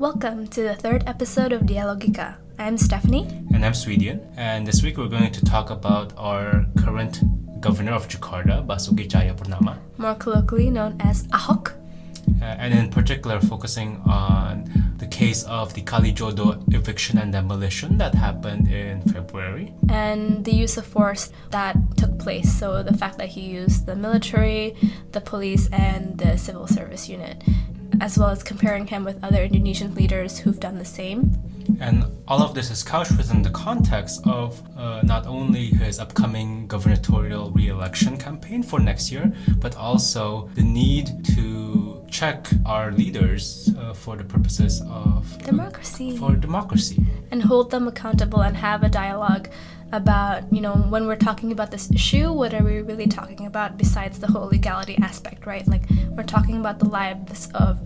Welcome to the third episode of Dialogika. I'm Stephanie. And I'm Sweden. And this week we're going to talk about our current governor of Jakarta, Basuki Tjahaja Purnama. More colloquially known as Ahok. And in particular focusing on the case of the Kalijodo eviction and demolition that happened in February. And the use of force that took place. So the fact that he used the military, the police, and the civil service unit, as well as comparing him with other Indonesian leaders who've done the same. And all of this is couched within the context of not only his upcoming gubernatorial re-election campaign for next year, but also the need to check our leaders for the purposes of democracy. For democracy. And hold them accountable and have a dialogue about, when we're talking about this issue, what are we really talking about besides the whole legality aspect, right? Like, we're talking about the lives of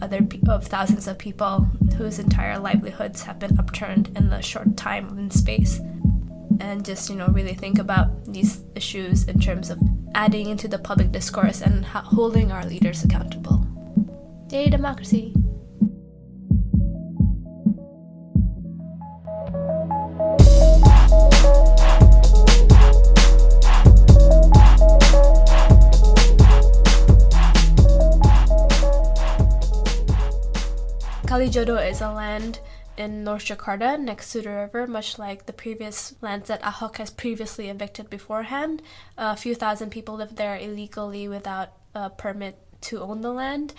thousands of people whose entire livelihoods have been upturned in the short time and space. And just, really think about these issues in terms of adding into the public discourse and holding our leaders accountable. Yay, democracy! Kalijodo is a land in North Jakarta next to the river, much like the previous lands that Ahok has previously evicted beforehand. A few thousand people live there illegally without a permit to own the land.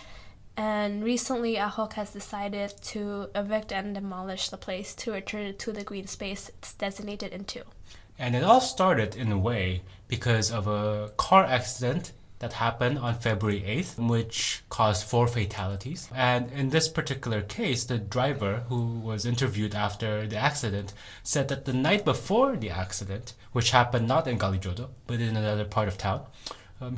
And recently Ahok has decided to evict and demolish the place to return it to the green space it's designated into. And it all started in a way because of a car accident that happened on February 8th, which caused 4 fatalities. And in this particular case, the driver who was interviewed after the accident said that the night before the accident, which happened not in Kalijodo, but in another part of town,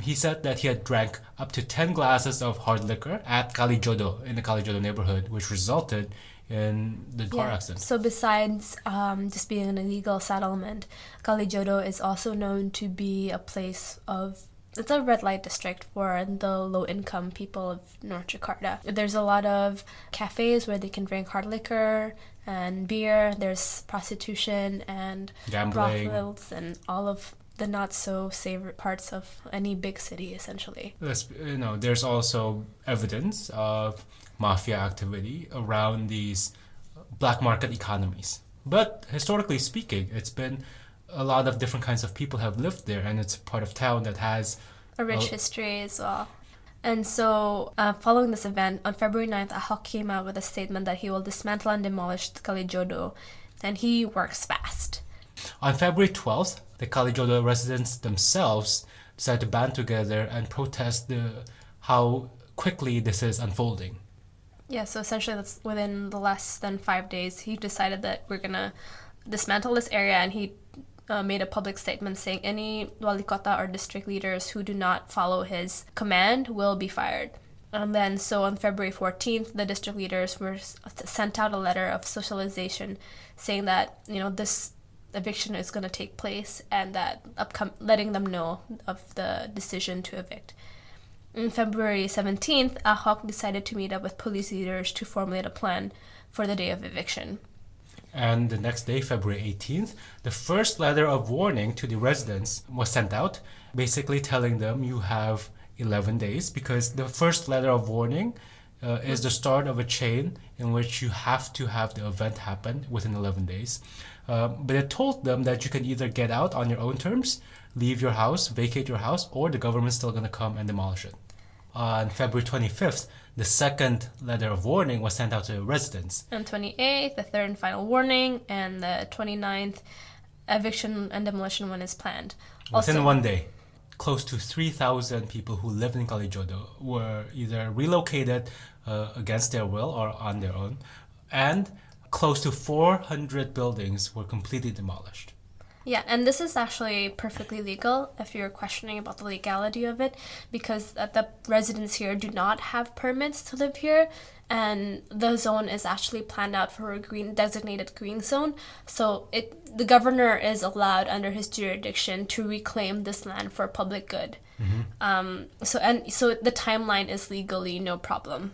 he said that he had drank up to 10 glasses of hard liquor at Kalijodo, in the Kalijodo neighborhood, which resulted in the car accident. So besides just being an illegal settlement, Kalijodo is also known to be a place of it's a red light district for the low-income people of North Jakarta. There's a lot of cafes where they can drink hard liquor and beer. There's prostitution and gambling, brothels, and all of the not-so-savory parts of any big city, essentially. There's also evidence of mafia activity around these black market economies. But historically speaking, it's been a lot of different kinds of people have lived there, and it's a part of town that has a rich history as well. And so, following this event, on February 9th, Ahok came out with a statement that he will dismantle and demolish the Kalijodo, and he works fast. On February 12th, the Kalijodo residents themselves decided to band together and protest how quickly this is unfolding. Yeah, so essentially that's within the less than 5 days, he decided that we're going to dismantle this area, and he made a public statement saying any wali kota or district leaders who do not follow his command will be fired. And then, so on February 14th, the district leaders were sent out a letter of socialization saying that, this eviction is going to take place and that letting them know of the decision to evict. On February 17th, Ahok decided to meet up with police leaders to formulate a plan for the day of eviction. And the next day, February 18th, the first letter of warning to the residents was sent out, basically telling them you have 11 days, because the first letter of warning is the start of a chain in which you have to have the event happen within 11 days. But it told them that you can either get out on your own terms, leave your house, vacate your house, or the government's still going to come and demolish it. On February 25th, the second letter of warning was sent out to residents. On 28th, the third and final warning, and the 29th, eviction and demolition one is planned. Within 1 day, close to 3,000 people who lived in Kalijodo were either relocated against their will or on their own, and close to 400 buildings were completely demolished. Yeah, and this is actually perfectly legal if you're questioning about the legality of it, because the residents here do not have permits to live here, and the zone is actually planned out for a designated green zone. So the governor is allowed under his jurisdiction to reclaim this land for public good. Mm-hmm. So the timeline is legally no problem.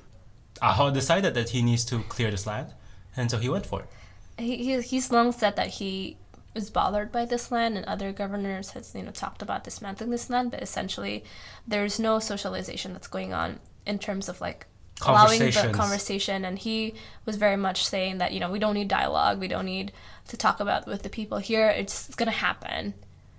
Ahok decided that he needs to clear this land, and so he went for it. He's long said that he is bothered by this land, and other governors has talked about dismantling this land, but essentially there's no socialization that's going on in terms of like allowing the conversation, and he was very much saying that we don't need dialogue, we don't need to talk about with the people here, it's gonna happen.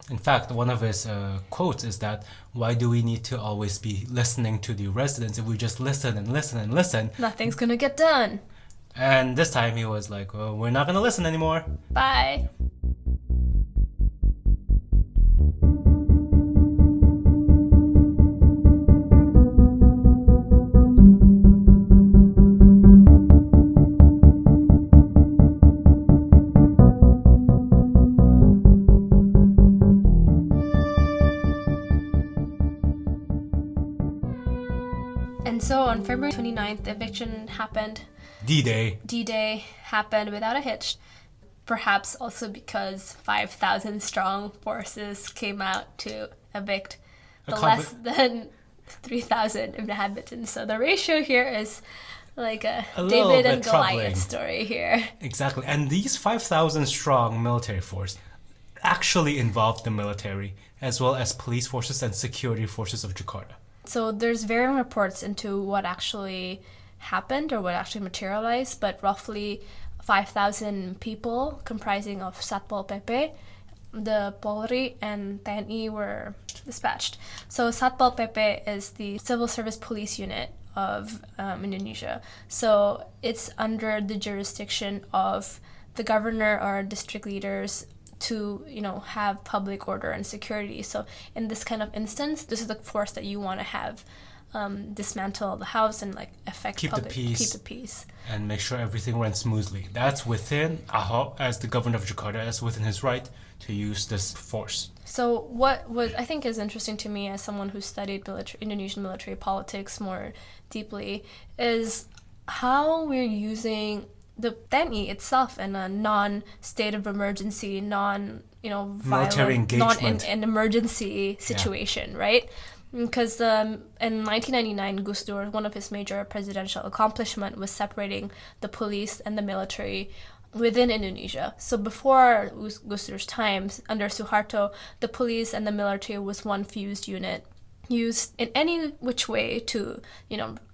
In fact, one of his quotes is that, why do we need to always be listening to the residents? If we just listen and listen and listen, nothing's gonna get done. And this time he was like, well, we're not gonna listen anymore. Bye. And so on February 29th, the eviction happened. D-Day happened without a hitch. Perhaps also because 5,000 strong forces came out to evict the less than 3,000 inhabitants. So the ratio here is like a David and Goliath story here. Exactly. And these 5,000 strong military force actually involved the military as well as police forces and security forces of Jakarta. So there's varying reports into what actually happened or what actually materialized, but roughly 5,000 people comprising of Satpol PP, the Polri, and TNI were dispatched. So Satpol PP is the civil service police unit of Indonesia. So it's under the jurisdiction of the governor or district leaders to have public order and security. So in this kind of instance, this is the force that you want to have dismantle the house and keep the peace and make sure everything runs smoothly. That's within Ahok, as the governor of Jakarta, that's within his right to use this force. So what I think is interesting to me as someone who studied Indonesian military politics more deeply is how we're using the TNI itself in a non-state of emergency, military engagement, an emergency situation, right? Because in 1999, Gus Dur, one of his major presidential accomplishments was separating the police and the military within Indonesia. So before Gus Dur's times, under Suharto, the police and the military was one fused unit, used in any which way to,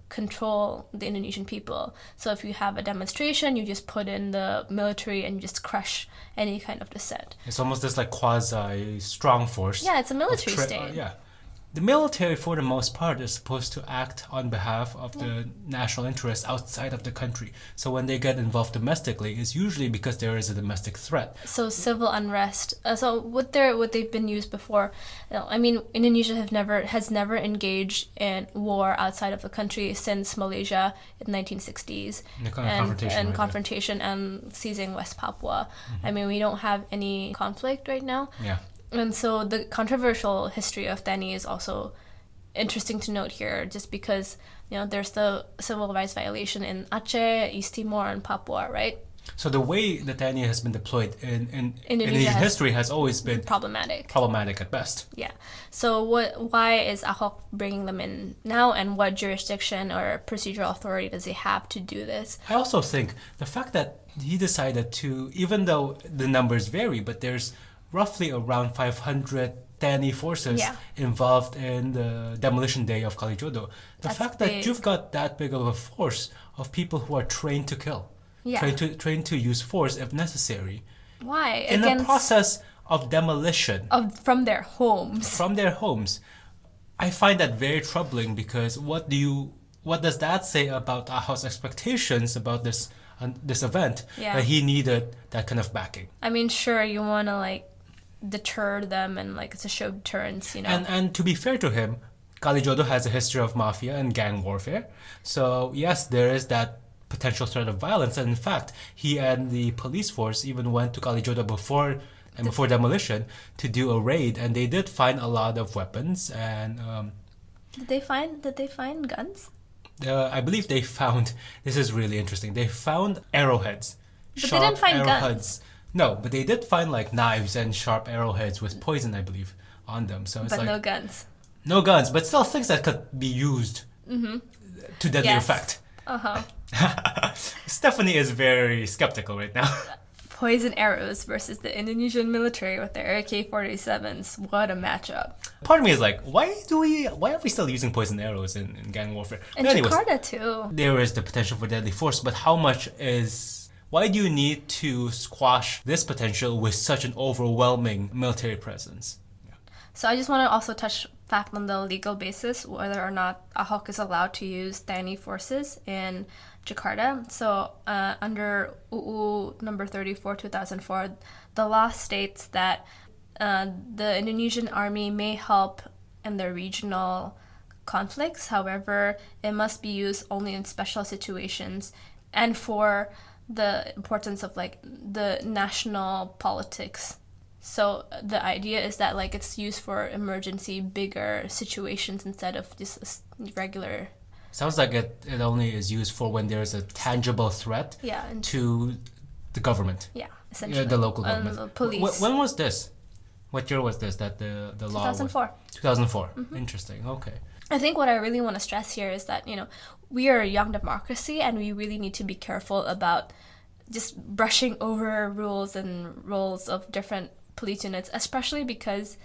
control the Indonesian people. So if you have a demonstration, you just put in the military and you just crush any kind of dissent. It's almost this quasi strong force. Yeah, it's a military state. Yeah. The military, for the most part, is supposed to act on behalf of the national interests outside of the country. So when they get involved domestically, it's usually because there is a domestic threat. So civil unrest. So what they've been used before. Indonesia has never engaged in war outside of the country since Malaysia in the 1960s and confrontation and seizing West Papua. Mm-hmm. We don't have any conflict right now. Yeah. And so the controversial history of TNI is also interesting to note here, just because there's the civil rights violation in Aceh, East Timor, and Papua, right? So the way that TNI has been deployed in Indonesian history has always been problematic at best. Yeah. So why is Ahok bringing them in now, and what jurisdiction or procedural authority does he have to do this? I also think the fact that he decided to, even though the numbers vary, but there's roughly around 500 TNI forces involved in the demolition day of Kalijodo. That's fact big. That you've got that big of a force of people who are trained to kill, trained to use force if necessary. Why? In the process of demolition. From their homes. From their homes. I find that very troubling, because what does that say about Ahok's expectations about this event, that he needed that kind of backing? Sure, you want to deter them, and it's a show of deterrence, And to be fair to him, Kalijodo has a history of mafia and gang warfare. So yes, there is that potential threat of violence. And in fact, he and the police force even went to Kalijodo before demolition to do a raid, and they did find a lot of weapons. And did they find guns? I believe they found. This is really interesting. They found arrowheads. But they didn't find guns. No, but they did find knives and sharp arrowheads with poison, I believe, on them. So it's no guns. No guns, but still things that could be used to deadly effect. Uh-huh. Stephanie is very skeptical right now. Poison arrows versus the Indonesian military with their AK-47s. What a matchup. Part of me is like, why are we still using poison arrows in gang warfare? And But anyways, Jakarta too. there is the potential for deadly force, but why do you need to squash this potential with such an overwhelming military presence? So I just want to also touch back on the legal basis, whether or not Ahok is allowed to use TNI forces in Jakarta. So under UU number 34, 2004, the law states that the Indonesian army may help in the regional conflicts. However, it must be used only in special situations and for the importance of like the national politics. So the idea is that like it's used for emergency, bigger situations instead of just regular. Sounds like it only is used for when there's a tangible threat to the government. Yeah, essentially. The local government. The police. When was this? What year was this that the law 2004. 2004. Mm-hmm. Interesting. Okay. I think what I really want to stress here is that, we are a young democracy and we really need to be careful about just brushing over rules and roles of different police units, especially because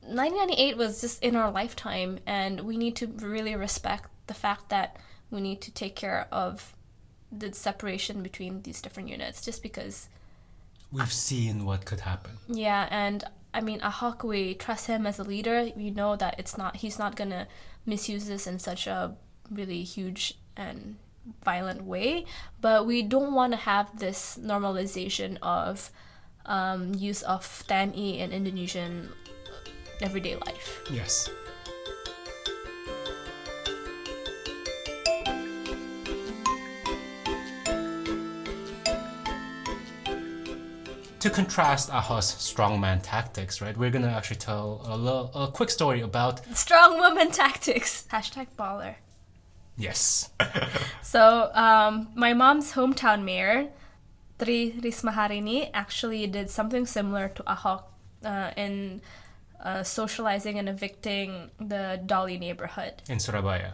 1998 was just in our lifetime, and we need to really respect the fact that we need to take care of the separation between these different units, just because we've seen what could happen. Yeah, and I mean, Ahok, we trust him as a leader. We know that he's not gonna misuse this in such a really huge and violent way, but we don't want to have this normalization of use of TNI in Indonesian everyday life. Yes. To contrast Ahok's strongman tactics, right, we're gonna actually tell a quick story about strong woman tactics. #baller. Yes. So my mom's hometown mayor, Tri Rismaharini, actually did something similar to Ahok in socializing and evicting the Dolly neighborhood. In Surabaya.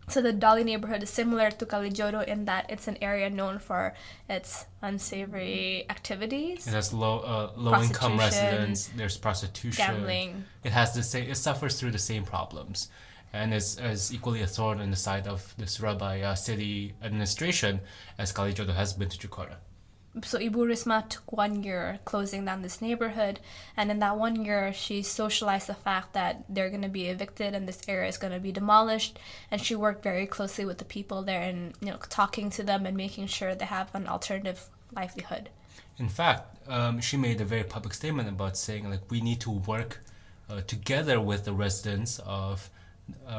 So the Dolly neighborhood is similar to Kalijodo in that it's an area known for its unsavory activities. It has low income residents. There's prostitution, gambling. It suffers through the same problems, and is equally a thorn in the side of the Surabaya city administration as Kalijodo has been to Jakarta. So Ibu Risma took 1 year closing down this neighborhood, and in that 1 year she socialized the fact that they're going to be evicted and this area is going to be demolished, and she worked very closely with the people there and talking to them and making sure they have an alternative livelihood. In fact, she made a very public statement about saying like we need to work together with the residents of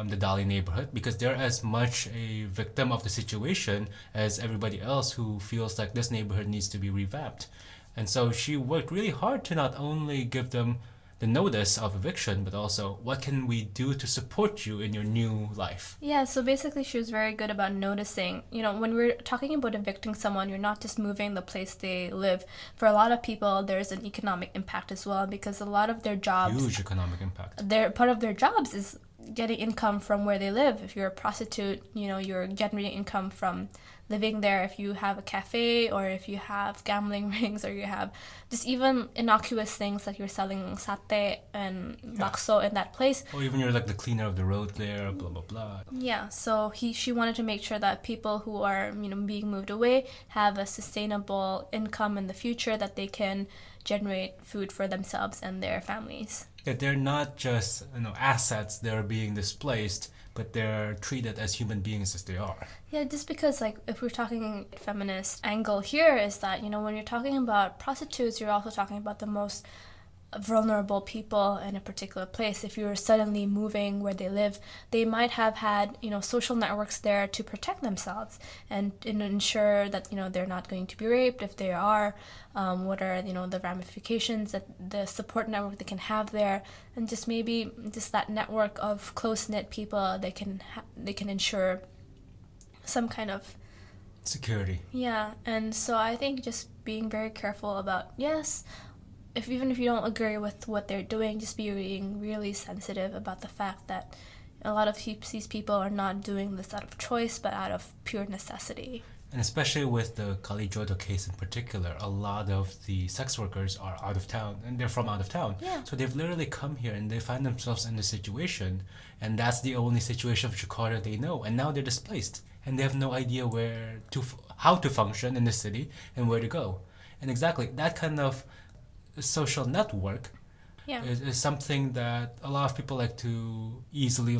the Dolly neighborhood, because they're as much a victim of the situation as everybody else who feels like this neighborhood needs to be revamped. And so she worked really hard to not only give them the notice of eviction, but also what can we do to support you in your new life. Yeah, so basically she was very good about noticing, when we're talking about evicting someone, you're not just moving the place they live. For a lot of people, there's an economic impact as well, because a lot of their jobs... Huge economic impact. Part of their jobs is getting income from where they live. If you're a prostitute, you're generating income from living there. If you have a cafe, or if you have gambling rings, or you have just even innocuous things like you're selling satay and bakso in that place. Or even you're like the cleaner of the road there, blah, blah, blah. Yeah, so she wanted to make sure that people who are, being moved away have a sustainable income in the future, that they can generate food for themselves and their families. That they're not just assets that are being displaced, but they're treated as human beings as they are. Yeah, just because if we're talking feminist angle here is that, when you're talking about prostitutes, you're also talking about the most vulnerable people in a particular place. If you're suddenly moving where they live, they might have had social networks there to protect themselves and ensure that they're not going to be raped. If they are, what are the ramifications, that the support network they can have there, and just maybe just that network of close-knit people they can ensure some kind of security. Yeah, and so I think just being very careful about, yes, even if you don't agree with what they're doing, just being really sensitive about the fact that a lot of these people are not doing this out of choice, but out of pure necessity. And especially with the Kalijodo case in particular, a lot of the sex workers are out of town, and they're from out of town. Yeah. So they've literally come here and they find themselves in this situation, and that's the only situation of Jakarta they know. And now they're displaced, and they have no idea how to function in the city and where to go. And exactly that kind of social network is something that a lot of people like to easily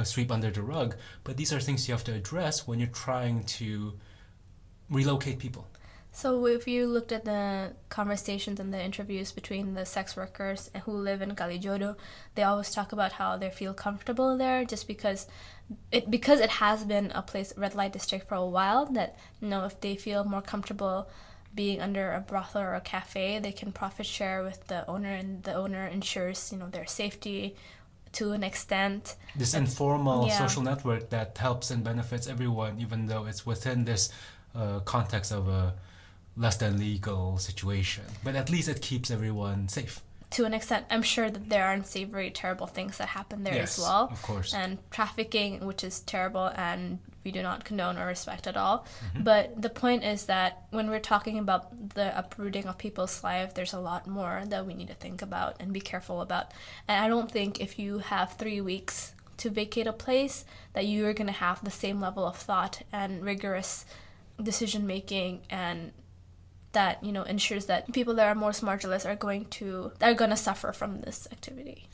sweep under the rug. But these are things you have to address when you're trying to relocate people. So if you looked at the conversations and the interviews between the sex workers who live in Kalijodo, they always talk about how they feel comfortable there just because it has been a red light district for a while, that if they feel more comfortable being under a brothel or a cafe, they can profit share with the owner, and the owner ensures their safety to an extent. This informal social network that helps and benefits everyone, even though it's within this context of a less than legal situation. But at least it keeps everyone safe. To an extent. I'm sure that there are unsavory, terrible things that happen there as well. Of course. And trafficking, which is terrible, and we do not condone or respect at all. Mm-hmm. But the point is that when we're talking about the uprooting of people's life, there's a lot more that we need to think about and be careful about. And I don't think if you have 3 weeks to vacate a place that you are going to have the same level of thought and rigorous decision making, and that ensures that people that are most marginalized are going to suffer from this activity.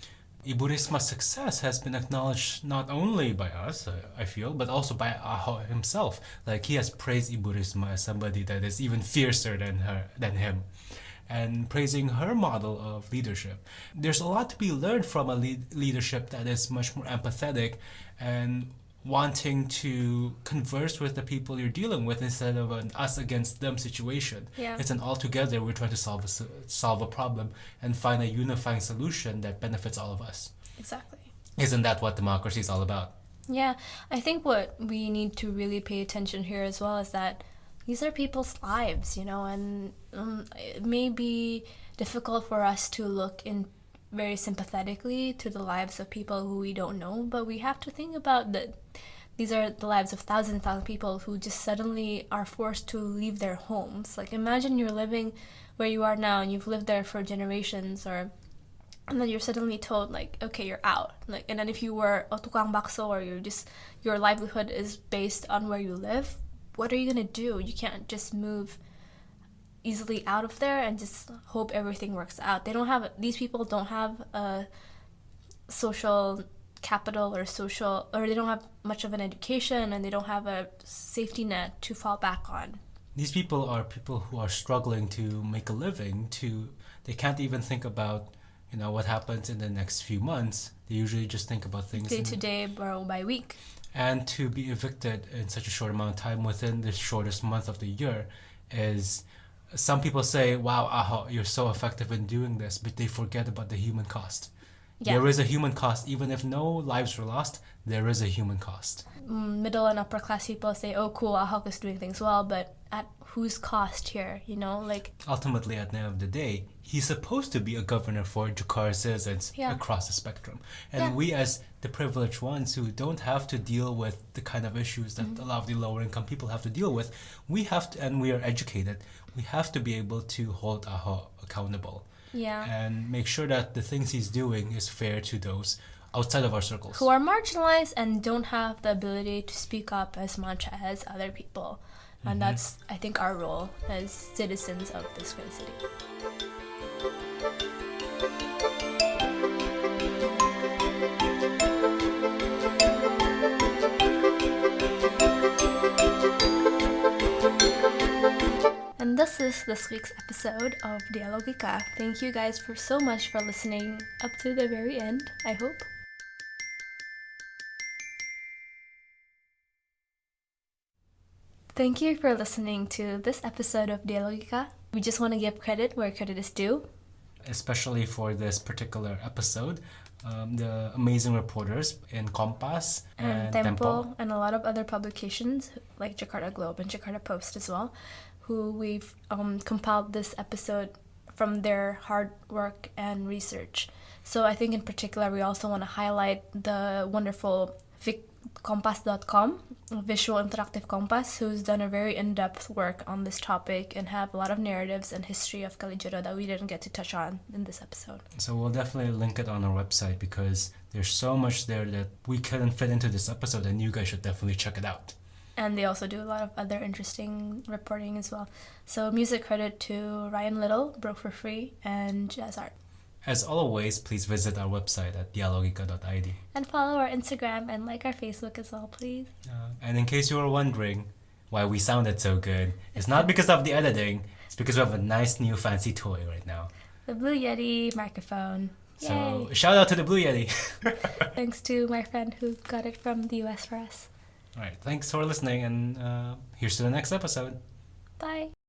Ibu Risma's success has been acknowledged not only by us, I feel, but also by Ahok himself. Like, he has praised Ibu Risma as somebody that is even fiercer than him, and praising her model of leadership. There's a lot to be learned from a leadership that is much more empathetic and wanting to converse with the people you're dealing with instead of an us against them situation. Yeah. It's an all together, we're trying to solve a problem and find a unifying solution that benefits all of us. Exactly. Isn't that what democracy is all about? Yeah, I think what we need to really pay attention here as well is that these are people's lives, and it may be difficult for us to look in very sympathetically to the lives of people who we don't know, but we have to think about that these are the lives of thousands and thousands of people who just suddenly are forced to leave their homes. Like, imagine you're living where you are now and you've lived there for generations, and then you're suddenly told, like, okay, you're out. Like, and then if you were a tukang bakso, or your livelihood is based on where you live, what are you gonna do? You can't just move easily out of there and just hope everything works out. These people don't have a social capital or they don't have much of an education, and they don't have a safety net to fall back on. These people are people who are struggling to make a living. They can't even think about what happens in the next few months. They usually just think about things day to day, by week. And to be evicted in such a short amount of time within the shortest month of the year is, some people say, wow, Ahok, you're so effective in doing this, but they forget about the human cost. Yeah. There is a human cost. Even if no lives were lost, there is a human cost. Middle and upper class people say, oh, cool, Ahok is doing things well, but at whose cost here, Ultimately, at the end of the day, he's supposed to be a governor for Jakarta citizens across the spectrum. And we, as the privileged ones who don't have to deal with the kind of issues that a lot of the lower income people have to deal with, we have to, and we are educated, we have to be able to hold Ahok accountable. Yeah. And make sure that the things he's doing is fair to those outside of our circles, who are marginalized and don't have the ability to speak up as much as other people. And that's, I think, our role as citizens of this great city. And this is this week's episode of Dialogika. Thank you guys so much for listening up to the very end, I hope. Thank you for listening to this episode of Dialogika. We just want to give credit where credit is due. Especially for this particular episode, the amazing reporters in Kompas and Tempo, and a lot of other publications like Jakarta Globe and Jakarta Post as well, who we've compiled this episode from their hard work and research. So I think in particular we also want to highlight the wonderful Kompas.com, Visual Interactive Kompas, who's done a very in-depth work on this topic and have a lot of narratives and history of Kalijodo that we didn't get to touch on in this episode. So we'll definitely link it on our website because there's so much there that we couldn't fit into this episode, and you guys should definitely check it out. And they also do a lot of other interesting reporting as well. So music credit to Ryan Little, Broke for Free, and Jazz Art. As always, please visit our website at dialogika.id. And follow our Instagram and like our Facebook as well, please. And in case you were wondering why we sounded so good, it's not because of the editing, it's because we have a nice new fancy toy right now. The Blue Yeti microphone. So Yay. shout out to the Blue Yeti. Thanks to my friend who got it from the US for us. Alright, thanks for listening, and here's to the next episode. Bye.